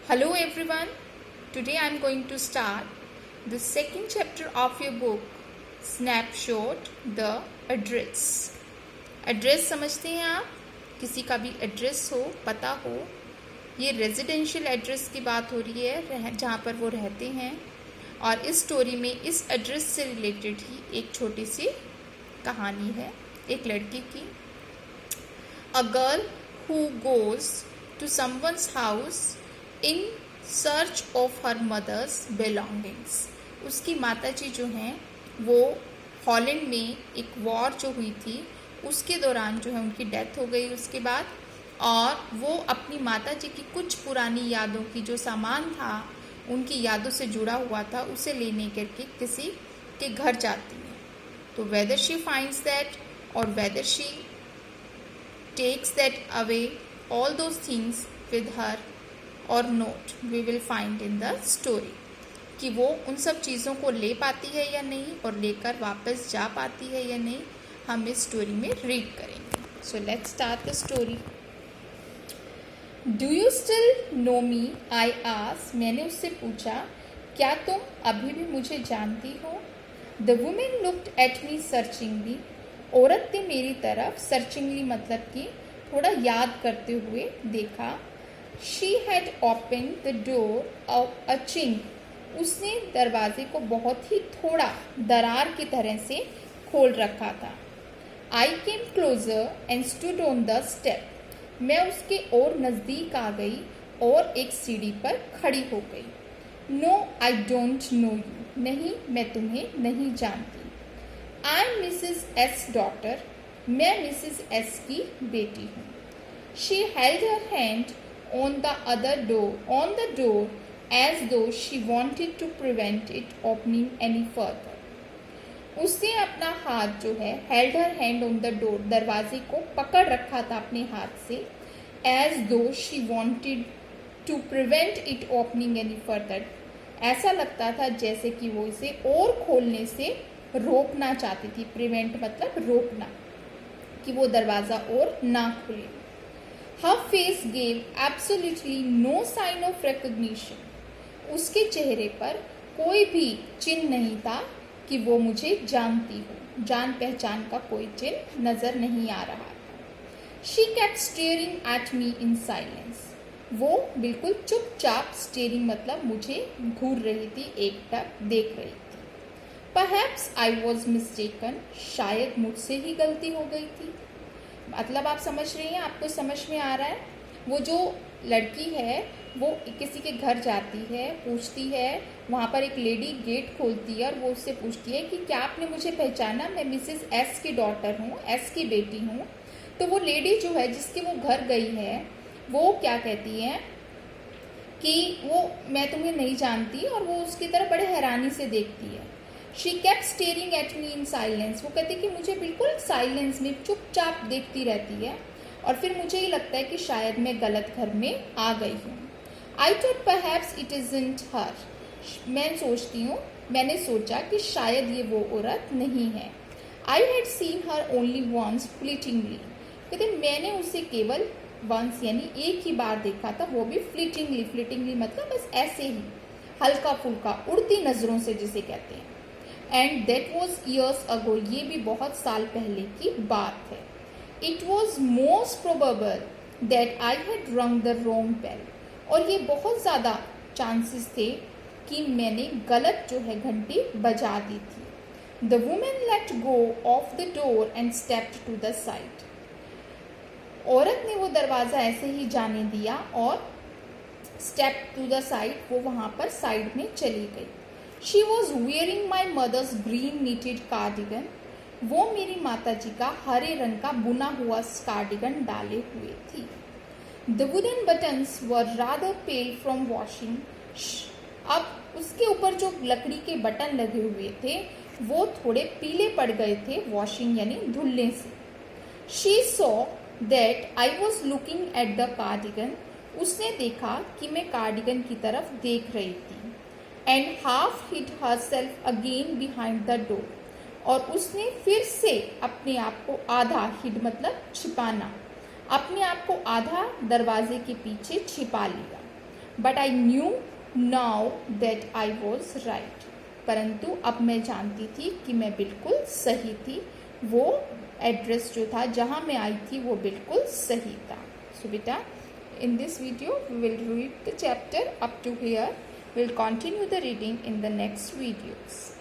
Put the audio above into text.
Hello everyone. Today I am going to start the second chapter of your book Snapshot the Address. Address समझते हैं आप? किसी का भी एड्रेस हो, पता हो, ये रेजिडेंशियल एड्रेस की बात हो रही है जहाँ पर वो रहते हैं। और इस स्टोरी में इस एड्रेस से रिलेटेड ही एक छोटी सी कहानी है एक लड़की की। A girl who goes to someone's house in search of her mother's belongings. उसकी माताजी जो हैं वो हॉलैंड में एक वॉर जो हुई थी उसके दौरान जो है उनकी डेथ हो गई उसके बाद, और वो अपनी माताजी की कुछ पुरानी यादों की जो सामान था उनकी यादों से जुड़ा हुआ था उसे लेने करके किसी के घर जाती है। तो whether she finds that or whether she takes that away all those things with her or not, we will find in the story कि वो उन सब चीज़ों को ले पाती है या नहीं और लेकर वापस जा पाती है या नहीं, हम इस स्टोरी में रीड करेंगे। So let's start the story. Do you still know me? I asked, मैंने उससे पूछा, क्या तुम अभी भी मुझे जानती हो? The woman looked at me searchingly, औरत ने मेरी तरफ सर्चिंगली मतलब कि थोड़ा याद करते हुए देखा। She had opened the door of a chink. उसने दरवाजे को बहुत ही थोड़ा दरार की तरह से खोल रखा था। I came closer and stood on the step. मैं उसके और नज़दीक आ गई और एक सीढ़ी पर खड़ी हो गई। No, I don't know you. नहीं, मैं तुम्हें नहीं जानती। I am Mrs. S. daughter. मैं Mrs. S. की बेटी हूँ। She held her hand on the door as though she wanted to prevent it opening any further. उसने अपना हाथ जो है held her hand on the door, दरवाजे को पकड़ रखा था अपने हाथ से, as though she wanted to prevent it opening any further. ऐसा लगता था जैसे कि वो इसे और खोलने से रोकना चाहती थी। प्रिवेंट मतलब रोकना, कि वो दरवाज़ा और ना खुले। Her face gave absolutely no sign of recognition. उसके चेहरे पर कोई भी चिन्ह नहीं था कि वो मुझे जानती हो। जान पहचान का कोई चिन्ह नज़र नहीं आ रहा था। She kept staring at me in silence. वो बिल्कुल चुपचाप, स्टेयरिंग मतलब मुझे घूर रही थी, एकटक देख रही थी। Perhaps I was mistaken. शायद मुझसे ही गलती हो गई थी। मतलब आप समझ रही हैं, आपको समझ में आ रहा है? वो जो लड़की है वो किसी के घर जाती है, पूछती है, वहाँ पर एक लेडी गेट खोलती है और वो उससे पूछती है कि क्या आपने मुझे पहचाना? मैं मिसेस एस की डॉटर हूँ, एस की बेटी हूँ। तो वो लेडी जो है जिसके वो घर गई है वो क्या कहती है कि वो मैं तुम्हें नहीं जानती, और वो उसकी तरफ बड़े हैरानी से देखती है। She kept staring at me in silence. वो कहती कि मुझे बिल्कुल साइलेंस में चुपचाप देखती रहती है, और फिर मुझे ही लगता है कि शायद मैं गलत घर में आ गई हूँ। I thought perhaps it isn't her. मैंने सोचा कि शायद ये वो औरत नहीं है। I had seen her only once fleetingly. कहते मैंने उसे केवल once यानी एक ही बार देखा था, वो भी fleetingly. fleetingly मतलब बस ऐसे ही हल्का फुल्का, उड़ती नज़रों से जिसे कहते हैं। And that was years ago, ये भी बहुत साल पहले की बात है। It was most probable that I had rung the wrong bell, और ये बहुत ज़्यादा चांसेस थे कि मैंने गलत जो है घंटी बजा दी थी। The women let go of the door and stepped to the side. औरत ने वो दरवाज़ा ऐसे ही जाने दिया और स्टेप टू द साइड, वो वहाँ पर साइड में चली गई। She was wearing my mother's green knitted cardigan. वो मेरी माताजी का हरे रंग का बुना हुआ कार्डिगन डाले हुए थी। The wooden buttons were rather pale from washing. अब उसके ऊपर जो लकड़ी के बटन लगे हुए थे वो थोड़े पीले पड़ गए थे, वॉशिंग यानी धुलने से। She saw that I was looking at the cardigan. उसने देखा कि मैं कार्डिगन की तरफ देख रही थी। And half hid herself again behind the door. और उसने फिर से अपने आप को आधा, हिड मतलब छिपाना, अपने आप को आधा दरवाजे के पीछे छिपा लिया। But I knew now that I was right, परंतु अब मैं जानती थी कि मैं बिल्कुल सही थी, वो एड्रेस जो था जहाँ मैं आई थी वो बिल्कुल सही था। सो बेटा, in this video we will read the chapter up to here. We'll continue the reading in the next videos.